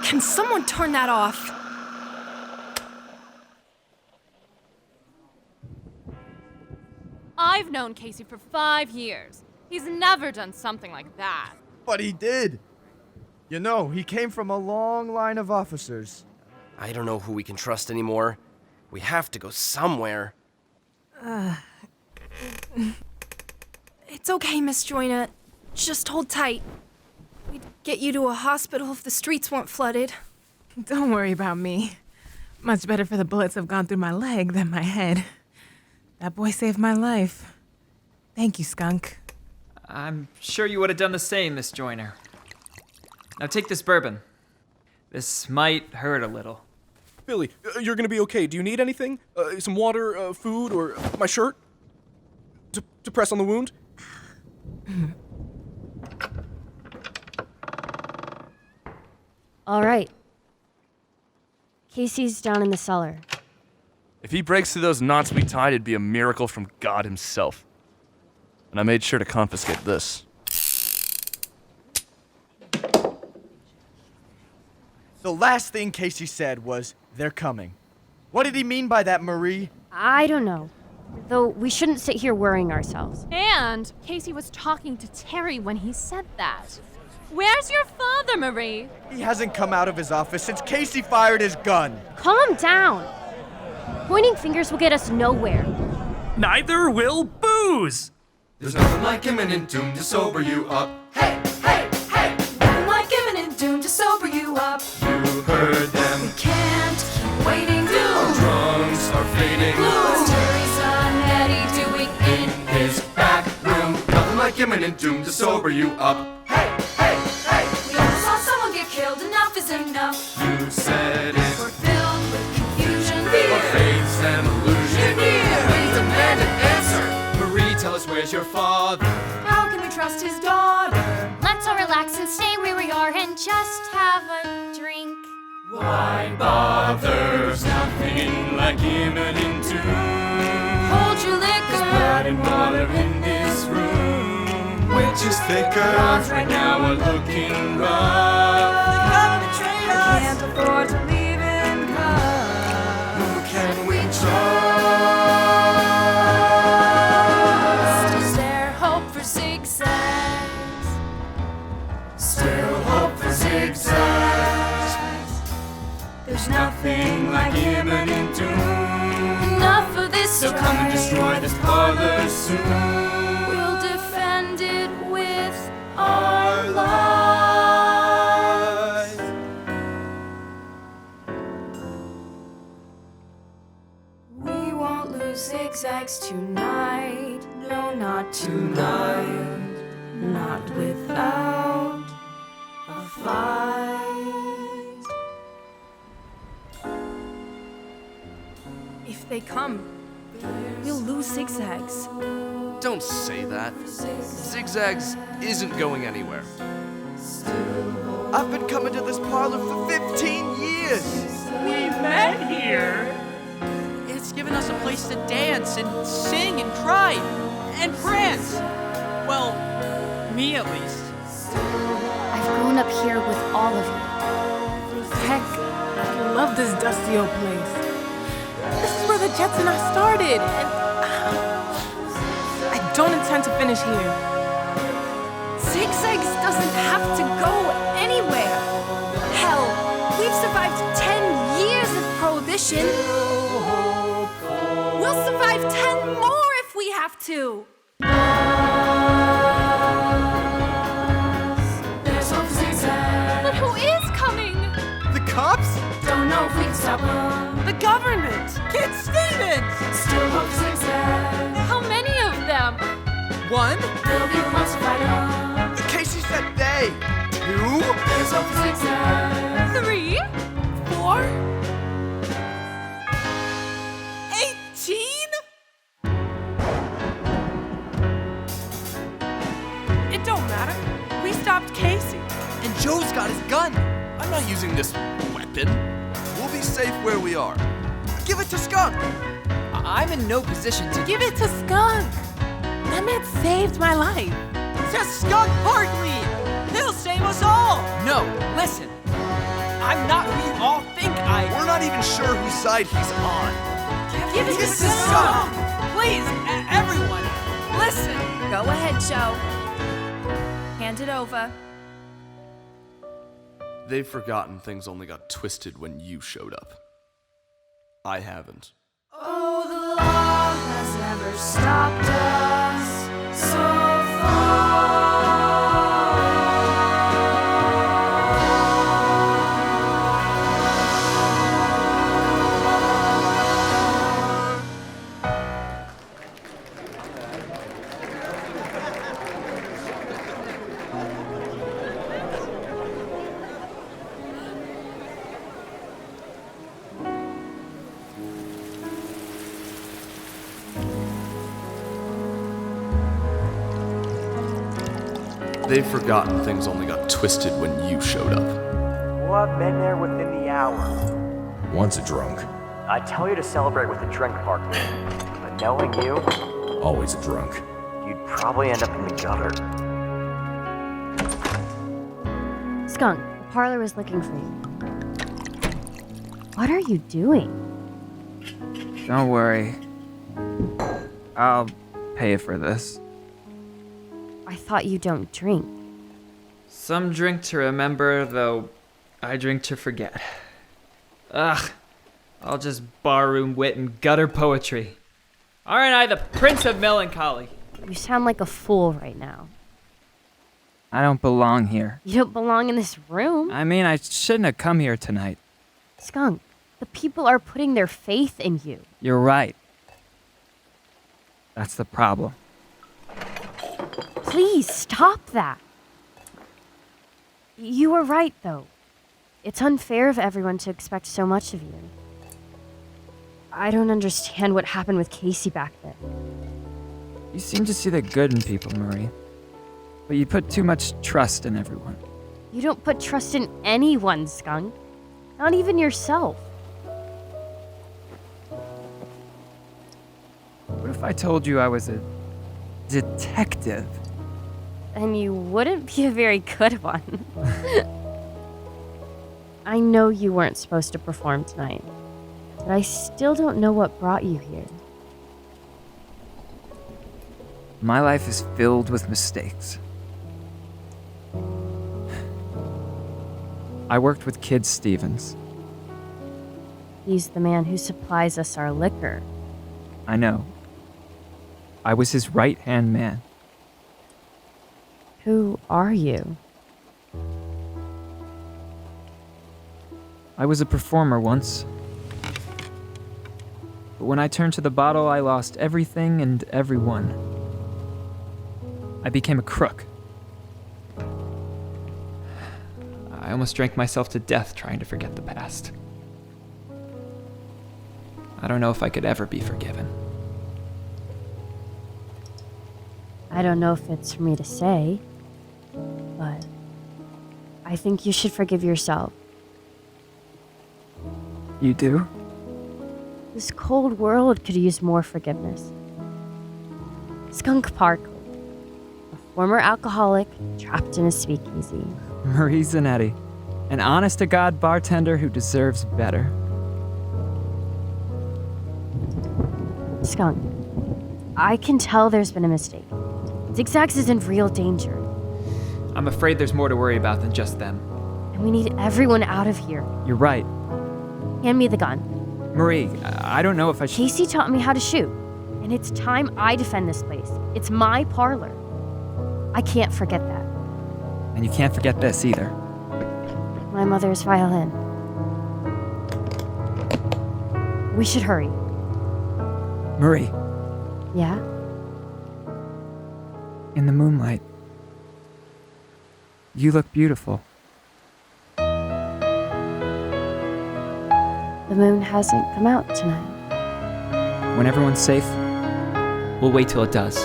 Can someone turn that off? I've known Casey for 5 years. He's never done something like that. But he did. You know, he came from a long line of officers. I don't know who we can trust anymore. We have to go somewhere. It's okay, Miss Joyner. Just hold tight. We'd get you to a hospital if the streets weren't flooded. Don't worry about me. Much better for the bullets have gone through my leg than my head. That boy saved my life. Thank you, Skunk. I'm sure you would have done the same, Miss Joyner. Now take this bourbon. This might hurt a little. Billy, you're gonna be okay. Do you need anything? Some water, food, or my shirt? To press on the wound? All right. Casey's down in the cellar. If he breaks through those knots we tied, it'd be a miracle from God himself. And I made sure to confiscate this. The last thing Casey said was, "They're coming." What did he mean by that, Marie? I don't know. Though we shouldn't sit here worrying ourselves. And Casey was talking to Terry when he said that. Where's your father, Marie? He hasn't come out of his office since Casey fired his gun. Calm down. Pointing fingers will get us nowhere. Neither will booze! There's nothing like imminent doom to sober you up. Hey, hey, hey! Nothing like imminent doom to sober you up. You heard them. We can't keep waiting. Our drums are fading. What's Terry's son Eddie doing in his back room? Nothing like imminent doom to sober you up. Hey, hey, hey! We all saw someone get killed. Enough is enough. You said it. We're filled with confusion, fear, faiths and illusion. We demand an answer. Marie, tell us, where's your father? How can we trust his daughter? Let's all relax and stay where we are and just have a drink. Why bother? There's nothing like imminent doom. Hold your liquor. There's blood and water in this room. Which is thicker? Odds right now are looking rough. The God betrayed us. Can't afford to leave in cup. Who can we trust? Is there hope for Zig-Zags? Still hope for zigzags. There's nothing like imminent doom. Enough of this So come and destroy this parlor soon. We'll defend it with Our lives. We won't lose Zig-Zags tonight. No, not tonight. Not without a fight. If they come, we'll lose Zig-Zags. Don't say that. Zig-Zags isn't going anywhere. I've been coming to this parlor for 15 years. We met here! It's given us a place to dance and sing and cry and prance. Well, me at least. I've grown up here with all of you. Heck, I love this dusty old place. This is where the Jets and I started, and I don't intend to finish here. Zig-Zags doesn't have to go anywhere. Hell, we've survived 10 years of prohibition. We'll survive 10 more if we have to. There's hope for Zig-Zags. But who is coming? The cops? Don't know if we can stop them. The government! Kid Stevens! Still hope for Zig-Zags. How many of them? One? They'll be the ones to fight on. Casey said they. 2? There's hope for Zig-Zags. 3? 4? 18? It don't matter. We stopped Casey. And Joe's got his gun. I'm not using this weapon. We'll be safe where we are. Give it to Skunk. I'm in no position to Give it to Skunk. That man saved my life. To Skunk Hartley! He'll save us all! No, listen. I'm not who you all think I am. We're not even sure whose side he's on. Give it to Skunk! Please, everyone, listen! Go ahead, Joe. Hand it over. They've forgotten things only got twisted when you showed up. I haven't. Oh, the law has never stopped us so far. They've forgotten things only got twisted when you showed up. Well, I've been there within the hour. Once a drunk, I'd tell you to celebrate with a drink, Parker. But knowing you, always a drunk. you'd probably end up in the gutter. Skunk, the parlor was looking for you. What are you doing? Don't worry. I'll pay for this. I thought you don't drink. Some drink to remember, though I drink to forget. Ugh, all just barroom wit and gutter poetry. Aren't I the Prince of Melancholy? You sound like a fool right now. I don't belong here. You don't belong in this room. I mean, I shouldn't have come here tonight. Skunk, the people are putting their faith in you. You're right. That's the problem. Please stop that. You were right, though. It's unfair of everyone to expect so much of you. I don't understand what happened with Casey back then. You seem to see the good in people, Marie. But you put too much trust in everyone. You don't put trust in anyone, Skunk. Not even yourself. What if I told you I was a detective? And you wouldn't be a very good one. I know you weren't supposed to perform tonight, but I still don't know what brought you here. My life is filled with mistakes. I worked with Kid Stevens. He's the man who supplies us our liquor. I know. I was his right-hand man. Who are you? I was a performer once. But when I turned to the bottle, I lost everything and everyone. I became a crook. I almost drank myself to death trying to forget the past. I don't know if I could ever be forgiven. I don't know if it's for me to say, but I think you should forgive yourself. You do? This cold world could use more forgiveness. Skunk Park, a former alcoholic trapped in a speakeasy. Marie Zanetti, an honest-to-God bartender who deserves better. Skunk, I can tell there's been a mistake. Zig-Zags is in real danger, I'm afraid there's more to worry about than just them. and we need everyone out of here. You're right. Hand me the gun. Marie, I don't know if I should... Casey taught me how to shoot, and it's time I defend this place. It's my parlor. I can't forget that. And you can't forget this either. My mother's violin. We should hurry. Marie, Yeah? in the moonlight, you look beautiful. The moon hasn't come out tonight. When everyone's safe, we'll wait till it does.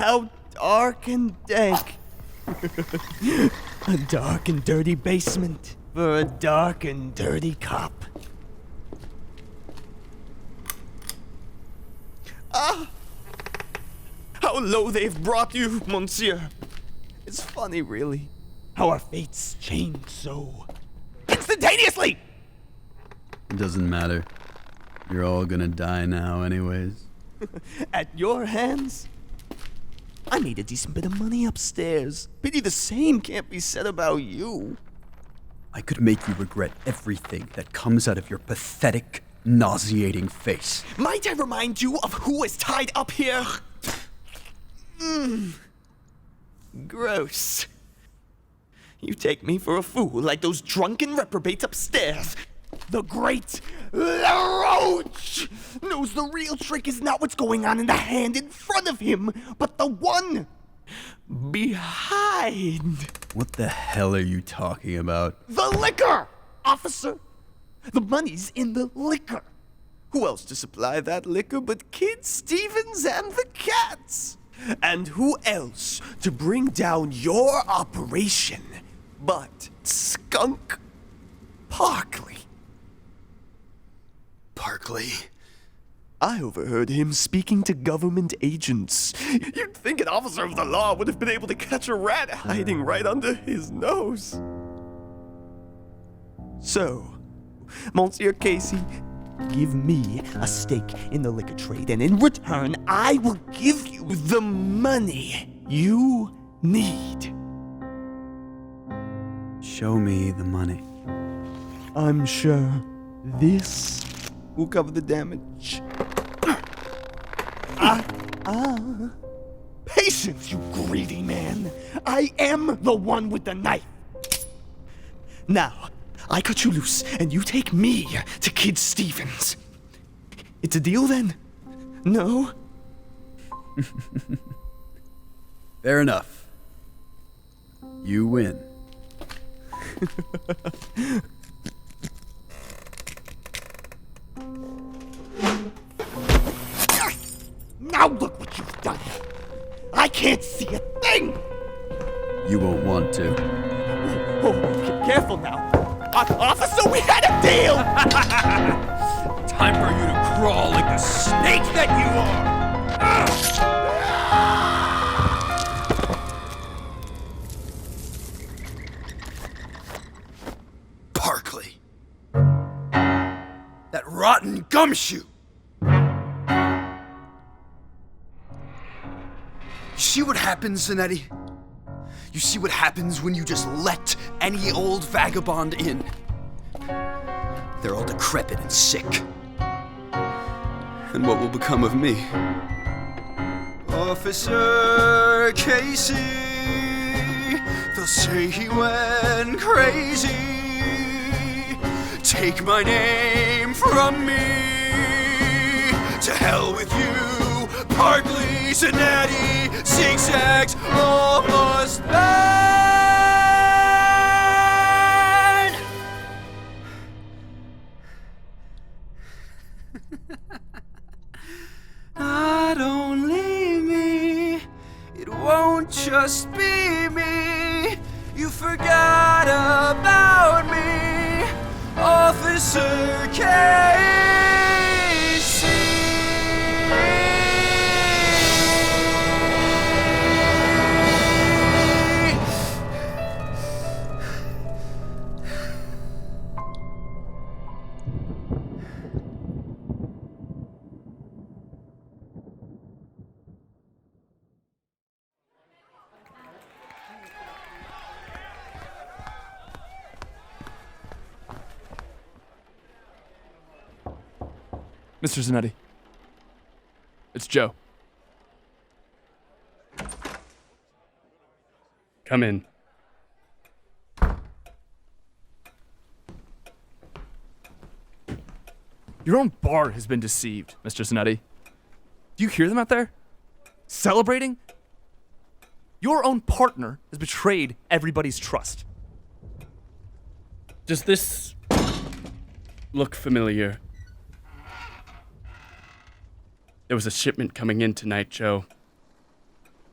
How dark and dank. A dark and dirty basement for a dark and dirty cop. Ah! How low they've brought you, monsieur. It's funny, really, how our fates change so instantaneously! It doesn't matter. You're all gonna die now anyways. At your hands? I made a decent bit of money upstairs. Pity the same can't be said about you. I could make you regret everything that comes out of your pathetic, nauseating face. Might I remind you of who is tied up here? Gross. You take me for a fool like those drunken reprobates upstairs. The great LaRoche knows the real trick is not what's going on in the hand in front of him, but the one behind. What the hell are you talking about? The liquor, officer! The money's in the liquor. Who else to supply that liquor but Kid Stevens and the cats? And who else to bring down your operation but Skunk Parkley? Parkley? I overheard him speaking to government agents. You'd think an officer of the law would have been able to catch a rat hiding right under his nose. So, Monsieur Casey, give me a stake in the liquor trade, and in return, I will give you the money you need. Show me the money. I'm sure this will cover the damage. Patience, you greedy man. I am the one with the knife. Now, I cut you loose, and you take me to Kid Stevens. It's a deal, then? No? Fair enough. You win. Now look what you've done. I can't see a thing. You won't want to. Careful now. Officer, we had a deal! Time for you to crawl like the snake that you are! Parkley. That rotten gumshoe. You see what happens, Zanetti? You see what happens when you just let any old vagabond in? They're all decrepit and sick. And what will become of me? Officer Casey, they'll say he went crazy. Take my name from me. To hell with you, Parkley, Zanetti, Zig-Zags, almost bad. Not only me, it won't just be me. You forgot about me, Officer Casey. Mr. Zanetti. It's Joe. Come in. Your own bar has been deceived, Mr. Zanetti. Do you hear them out there? Celebrating? Your own partner has betrayed everybody's trust. Does this look familiar? There was a shipment coming in tonight, Joe.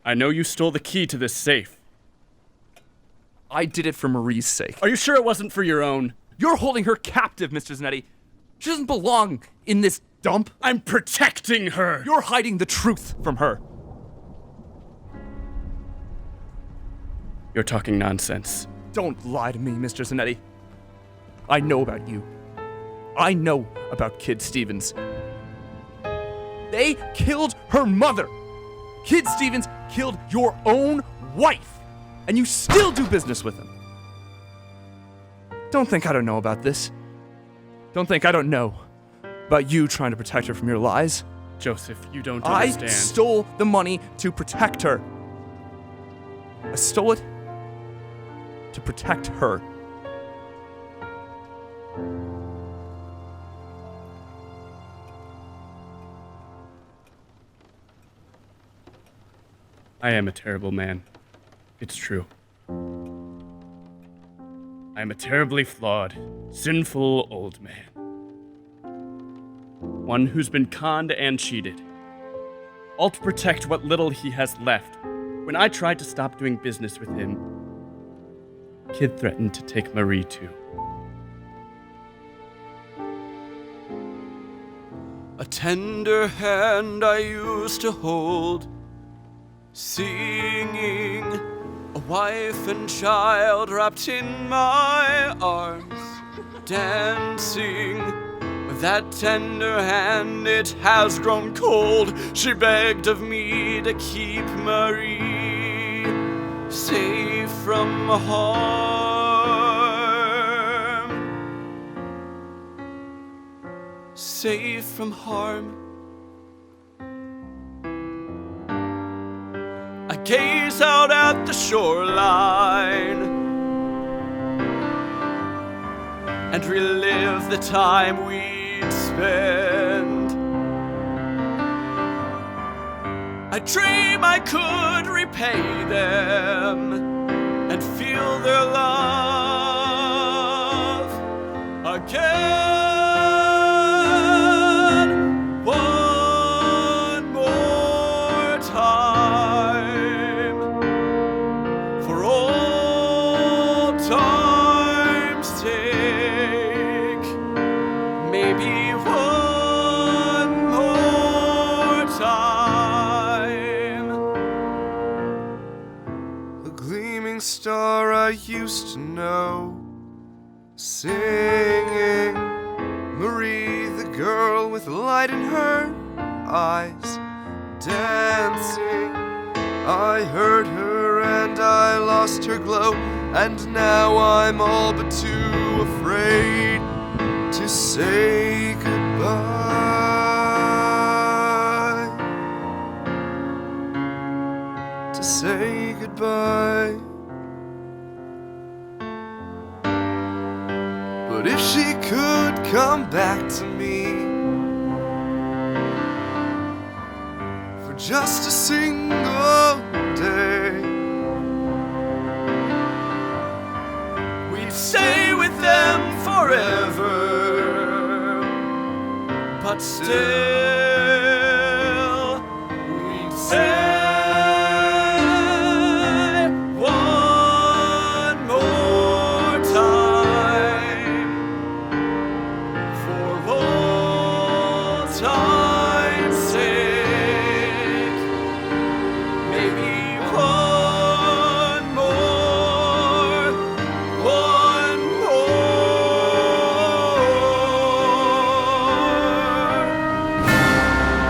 I know you stole the key to this safe. I did it for Marie's sake. Are you sure it wasn't for your own? You're holding her captive, Mr. Zanetti. She doesn't belong in this dump. I'm protecting her. You're hiding the truth from her. You're talking nonsense. Don't lie to me, Mr. Zanetti. I know about you. I know about Kid Stevens. They killed her mother. Kid Stevens killed your own wife, and you still do business with him. Don't think I don't know about this. Don't think I don't know about you trying to protect her from your lies. Joseph, you don't I understand. stole the money to protect her. I stole it to protect her. I am a terrible man. It's true. I am a terribly flawed, sinful old man. One who's been conned and cheated. All to protect what little he has left. When I tried to stop doing business with him, Kid threatened to take Marie too. A tender hand I used to hold, singing, a wife and child wrapped in my arms, dancing. With that tender hand it has grown cold. She begged of me to keep Marie safe from harm. Safe from harm. I gaze out at the shoreline and relive the time we'd spend. I dream I could repay them and feel their love again. One more time for old time's sake. Maybe one more time. A gleaming star I used to know, singing, Marie, the girl with light in her eyes, dancing. I heard her and I lost her glow, and now I'm all but too afraid to say goodbye. To say goodbye. But if she could come back to me for just a single day, we'd stay with them forever. But still, we'd say one more time for old time's sake. Maybe one more, one more.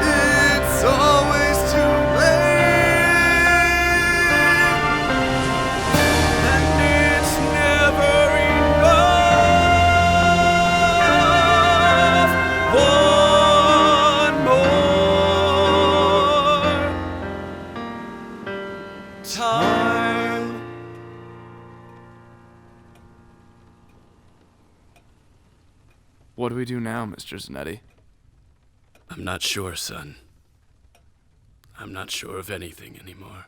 It's always too late, and it's never enough. One more time. What do we do now, Mr. Zanetti? I'm not sure, son. I'm not sure of anything anymore.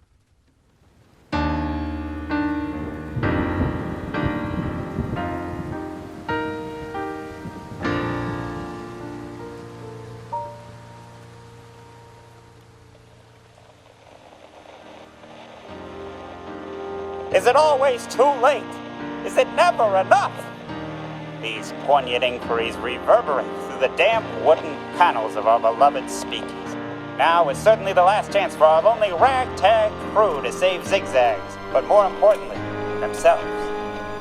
Is it always too late? Is it never enough? These poignant inquiries reverberate through the damp wooden panels of our beloved speakeasy. Now is certainly the last chance for our lonely ragtag crew to save Zig-Zags, but more importantly, themselves.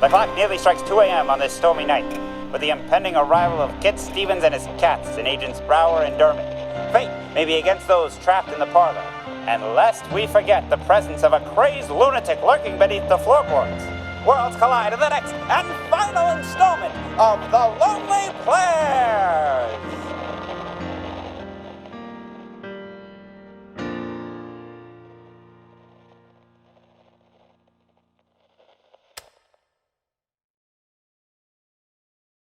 The clock nearly strikes 2 a.m. on this stormy night, with the impending arrival of Kit Stevens and his cats and Agents Brower and Dermot. Fate may be against those trapped in the parlor, and lest we forget the presence of a crazed lunatic lurking beneath the floorboards. Worlds collide in the next and final installment of The Lonely Players!